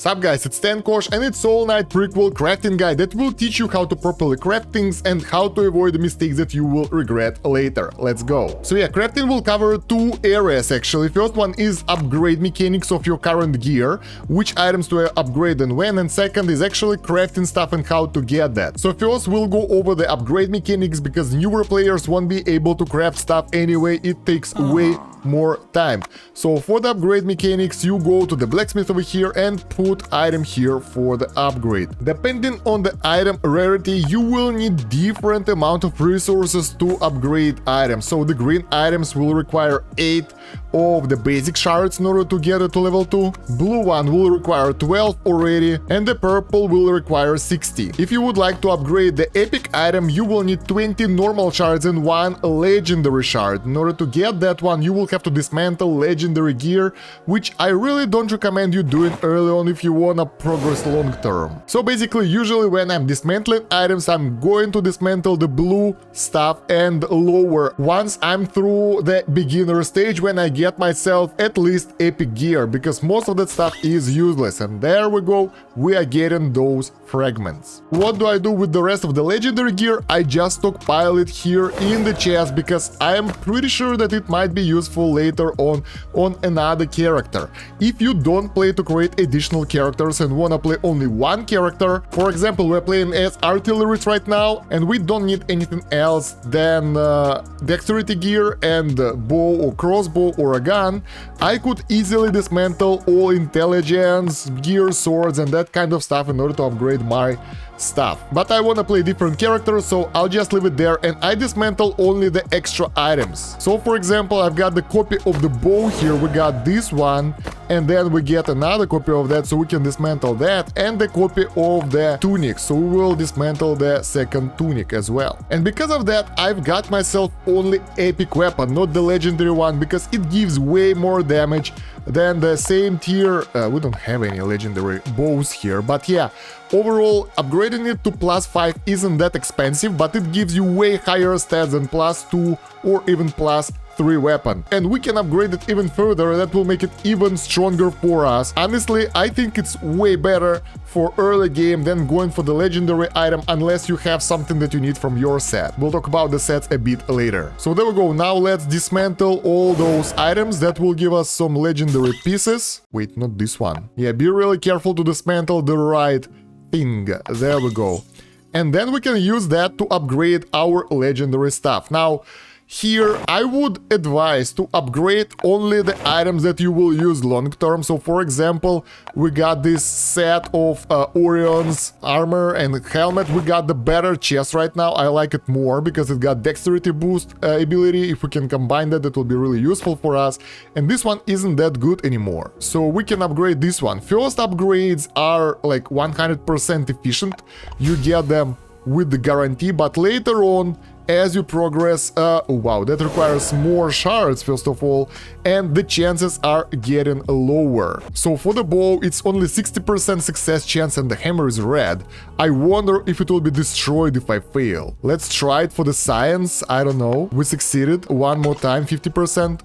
Sup guys, it's Kosh and it's all-night prequel crafting guide that will teach you how to properly craft things and how to avoid the mistakes that you will regret later. Let's go. So yeah, crafting will cover two areas actually. First one is upgrade mechanics of your current gear, which items to upgrade and when, and second is actually crafting stuff and how to get that. So first we'll go over the upgrade mechanics because newer players won't be able to craft stuff anyway, it takes way more time. So for the upgrade mechanics, you go to the blacksmith over here and put item here for the upgrade. Depending on the item rarity, you will need different amount of resources to upgrade items. So the green items will require 8 of the basic shards in order to get it to level 2. Blue one will require 12 already, and the purple will require 60. If you would like to upgrade the epic item, you will need 20 normal shards and 1 legendary shard. In order to get that one, you will have to dismantle legendary gear, which I really don't recommend you doing early on if you wanna progress long term. So basically, usually when I'm dismantling items, I'm going to dismantle the blue stuff and lower once I'm through the beginner stage, when I get myself at least epic gear, because most of that stuff is useless. And there we go, we are getting those fragments. What do I do with the rest of the legendary gear? I just stockpile it here in the chest because I am pretty sure that it might be useful later on another character. If you don't play to create additional characters and wanna play only one character, for example, we're playing as artilleries right now and we don't need anything else than dexterity gear and bow or crossbow or a gun, I could easily dismantle all intelligence, gear, swords and that kind of stuff in order to upgrade my stuff. But I want to play different characters, so I'll just leave it there and I dismantle only the extra items. So for example, I've got the copy of the bow here, we got this one, and then we get another copy of that, so we can dismantle that, and the copy of the tunic, so we will dismantle the second tunic as well. And because of that, I've got myself only epic weapon, not the legendary one, because it gives way more damage than the same tier. We don't have any legendary bows here, but yeah, overall upgrading it to +5 isn't that expensive, but it gives you way higher stats than +2 or even +3 weapon. And we can upgrade it even further, that will make it even stronger for us. Honestly, I think it's way better for early game than going for the legendary item, unless you have something that you need from your set. We'll talk about the sets a bit later. So there we go, now let's dismantle all those items that will give us some legendary pieces. Wait, not this one. Yeah, be really careful to dismantle the right thing. There we go. And then we can use that to upgrade our legendary stuff. Now, here, I would advise to upgrade only the items that you will use long term. So for example, we got this set of Orion's armor and helmet. We got the better chest right now. I like it more because it got dexterity boost ability. If we can combine that, that will be really useful for us. And this one isn't that good anymore, so we can upgrade this one. First upgrades are like 100% efficient. You get them with the guarantee, but later on, as you progress, wow, that requires more shards first of all, and the chances are getting lower. So for the bow, it's only 60% success chance and the hammer is red. I wonder if it will be destroyed if I fail. Let's try it for the science, I don't know. We succeeded one more time, 50%.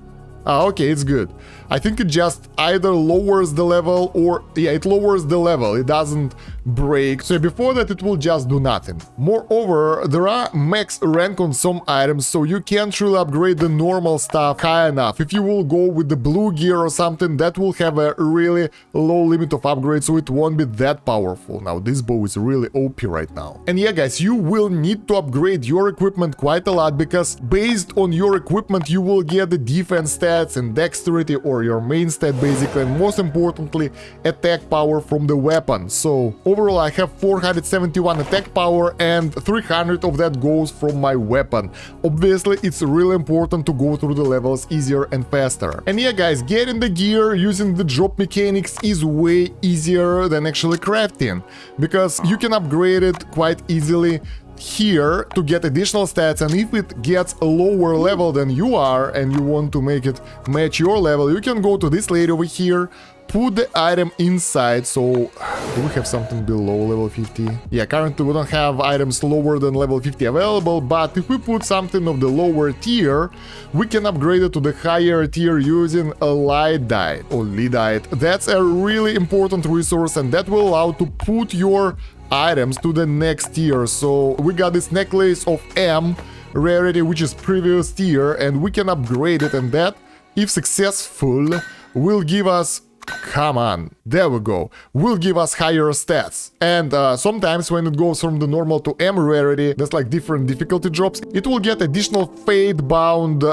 Ah, okay, it's good. I think it just either lowers the level or, yeah, it lowers the level, it doesn't break. So before that it will just do nothing. Moreover, there are max rank on some items, so you can't really upgrade the normal stuff high enough. If you will go with the blue gear or something, that will have a really low limit of upgrade, so it won't be that powerful. Now this bow is really OP right now. And yeah guys, you will need to upgrade your equipment quite a lot, because based on your equipment you will get the defense stats and dexterity, or your main stat basically, and most importantly attack power from the weapon. So overall I have 471 attack power and 300 of that goes from my weapon. Obviously it's really important to go through the levels easier and faster. And yeah guys, getting the gear using the drop mechanics is way easier than actually crafting, because you can upgrade it quite easily here to get additional stats, and if it gets a lower level than you are and you want to make it match your level, you can go to this lady over here, put the item inside. So Do we have something below level 50? Yeah, currently we don't have items lower than level 50 available, but if we put something of the lower tier, we can upgrade it to the higher tier using a Lyddite or Lyddite. That's a really important resource, and that will allow to put your items to the next tier. So we got this necklace of M rarity, which is previous tier, and we can upgrade it, and that, if successful, will give us, come on, there we go, will give us higher stats. And sometimes when it goes from the normal to M rarity, there's like different difficulty drops, it will get additional fate bound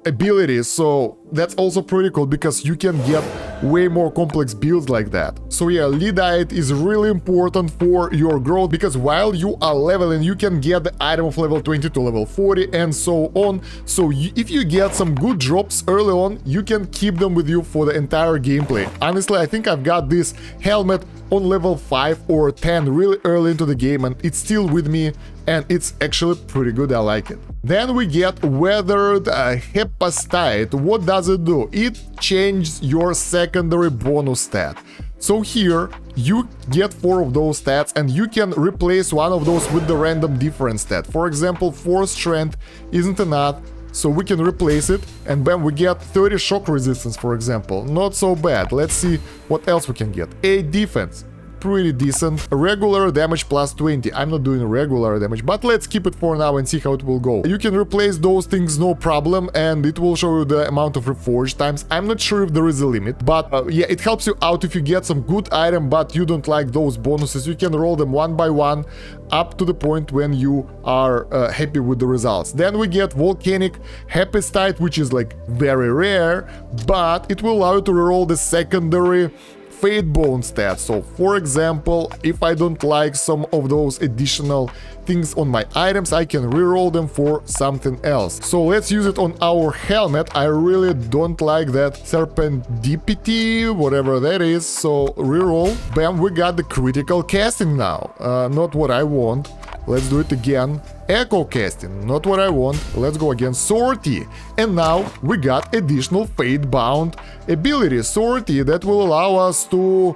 abilities, so that's also pretty cool because you can get way more complex builds like that. So yeah, Lyddite is really important for your growth because while you are leveling, you can get the item of level 20 to level 40 and so on. So if you get some good drops early on, you can keep them with you for the entire gameplay. Honestly, I think I've got this helmet on level 5 or 10 really early into the game, and it's still with me, and it's actually pretty good. I like it. Then we get Weathered Hephaesttite. What does it do? It changes your secondary bonus stat. So here you get 4 of those stats, and you can replace one of those with the random different stat. For example, 4 strength isn't enough, so we can replace it, and then we get 30 shock resistance, for example. Not so bad. Let's see what else we can get. 8 defense. Pretty decent. Regular damage plus 20. I'm not doing regular damage, but let's keep it for now and see how it will go. You can replace those things no problem, and it will show you the amount of reforged times. I'm not sure if there is a limit, but yeah, it helps you out if you get some good item but you don't like those bonuses. You can roll them one by one up to the point when you are happy with the results. Then we get Volcanic Hephaesttite, which is like very rare, but it will allow you to reroll the secondary fate bone stats. So for example, if I don't like some of those additional things on my items, I can reroll them for something else. So let's use it on our helmet. I really don't like that serendipity, whatever that is, so reroll. Bam, we got the critical casting now. Not what I want. Let's do it again. Echo casting, not what I want. Let's go again. Sortie. And now we got additional fate bound ability. Sortie that will allow us to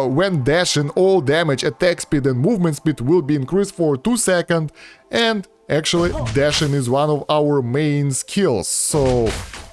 when dashing, all damage, attack speed and movement speed will be increased for 2 seconds. And actually dashing is one of our main skills, so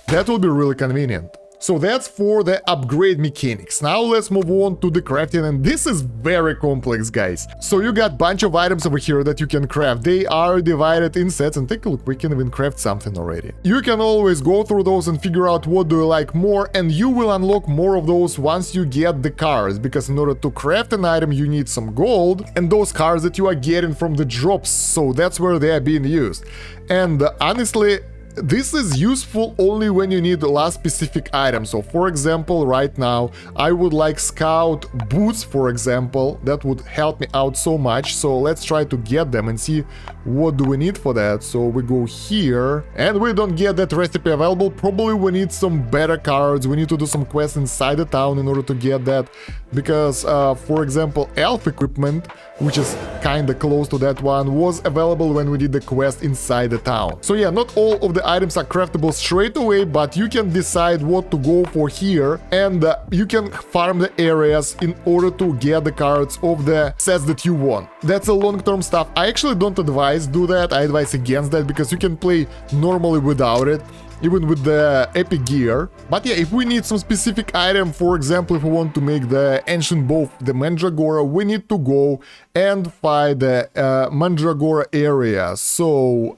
that will be really convenient. So that's for the upgrade mechanics. Now let's move on to the crafting, and this is very complex, guys. So you got a bunch of items over here that you can craft. They are divided in sets, and take a look, we can even craft something already. You can always go through those and figure out what do you like more, and you will unlock more of those once you get the cards, because in order to craft an item you need some gold and those cards that you are getting from the drops, so that's where they are being used. And honestly, this is useful only when you need the last specific item. So for example, right now I would like scout boots, for example. That would help me out so much. So let's try to get them and see what do we need for that. So we go here and we don't get that recipe available. Probably we need some better cards. We need to do some quests inside the town in order to get that, because for example, elf equipment, which is kinda close to that one, was available when we did the quest inside the town. So yeah, not all of the items are craftable straight away, but you can decide what to go for here, and you can farm the areas in order to get the cards of the sets that you want. That's a long-term stuff. I actually don't advise do that. I advise against that, because you can play normally without it, even with the epic gear. But yeah, if we need some specific item, for example, if we want to make the ancient bow, the Mandragora, we need to go and find the Mandragora area. So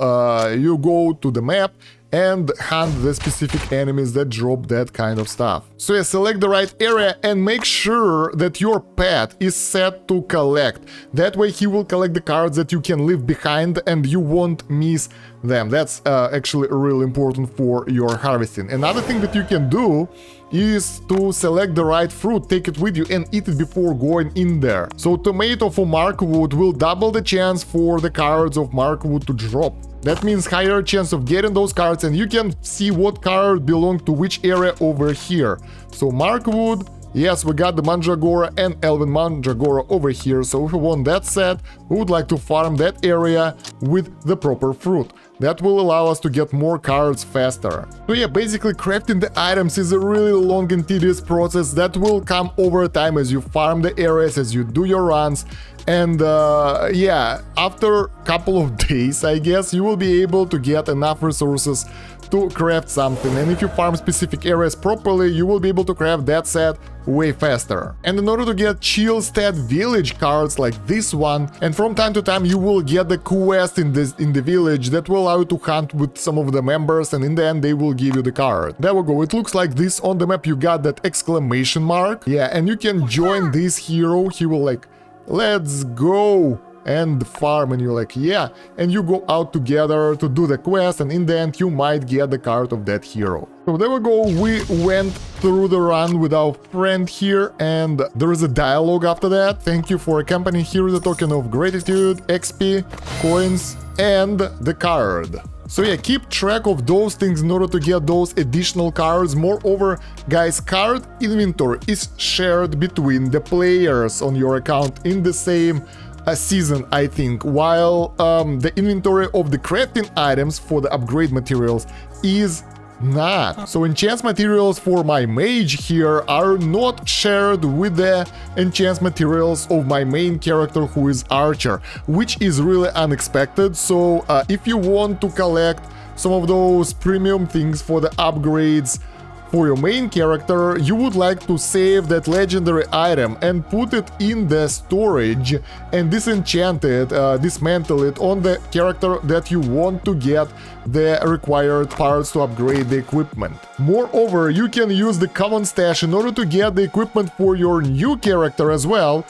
you go to the map and hunt the specific enemies that drop that kind of stuff. So yeah, select the right area and make sure that your pet is set to collect. That way he will collect the cards that you can leave behind and you won't miss them. That's actually really important for your harvesting. Another thing that you can do is to select the right fruit, take it with you and eat it before going in there. So tomato for Markwood will double the chance for the cards of Markwood to drop. That means higher chance of getting those cards, and you can see what card belongs to which area over here. So Markwood, Yes, we got the Mandragora and Elven Mandragora over here, so if we want that set, we would like to farm that area with the proper fruit. That will allow us to get more cards faster. So yeah, basically crafting the items is a really long and tedious process that will come over time as you farm the areas, as you do your runs. And yeah, after a couple of days, I guess, you will be able to get enough resources to craft something. And if you farm specific areas properly, you will be able to craft that set way faster. And in order to get chill stat village cards like this one, and from time to time you will get the quest in the village that will allow you to hunt with some of the members, and in the end they will give you the card. There we go, it looks like this on the map. You got that exclamation mark. Yeah, and you can join this hero. He will like, let's go, and farm, and you're like, yeah, and you go out together to do the quest, and in the end you might get the card of that hero. So there we go, we went through the run with our friend here, and there is a dialogue after that. Thank you for accompanying. Here is a token of gratitude, XP, coins, and the card. So yeah, keep track of those things in order to get those additional cards. Moreover, guys, card inventory is shared between the players on your account in the same season, I think, while the inventory of the crafting items for the upgrade materials is not. So enchant materials for my mage here are not shared with the enchant materials of my main character, who is Archer, which is really unexpected. So if you want to collect some of those premium things for the upgrades for your main character, you would like to save that legendary item and put it in the storage and disenchant it, dismantle it on the character that you want to get the required parts to upgrade the equipment. Moreover, you can use the common stash in order to get the equipment for your new character as well,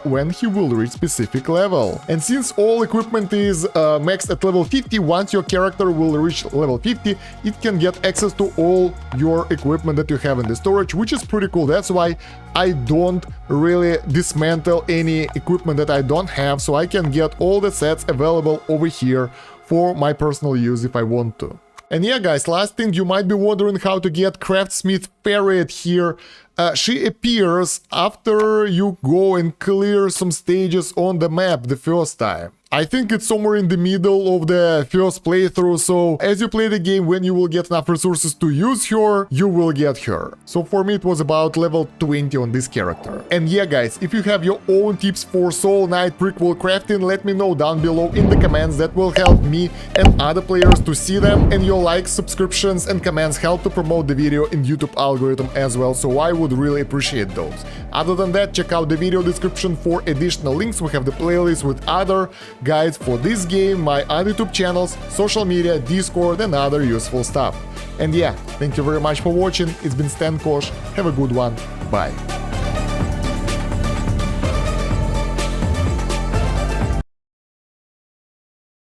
when he will reach specific level. And since all equipment is maxed at level 50, once your character will reach level 50, it can get access to all your equipment that you have in the storage, which is pretty cool. That's why I don't really dismantle any equipment that I don't have, so I can get all the sets available over here for my personal use if I want to. And yeah, guys, last thing, you might be wondering how to get Craftsmith Period here. She appears after you go and clear some stages on the map the first time. I think it's somewhere in the middle of the first playthrough, so as you play the game, when you will get enough resources to use her, you will get her. So for me it was about level 20 on this character. And yeah, guys, if you have your own tips for Soul Knight prequel crafting, let me know down below in the comments. That will help me and other players to see them, and your likes, subscriptions and comments help to promote the video in YouTube algorithm as well, so I would really appreciate those. Other than that, check out the video description for additional links. We have the playlist with other guides for this game, my other YouTube channels, social media, Discord and other useful stuff. And yeah, thank you very much for watching. It's been Stan Kosh. Have a good one. Bye.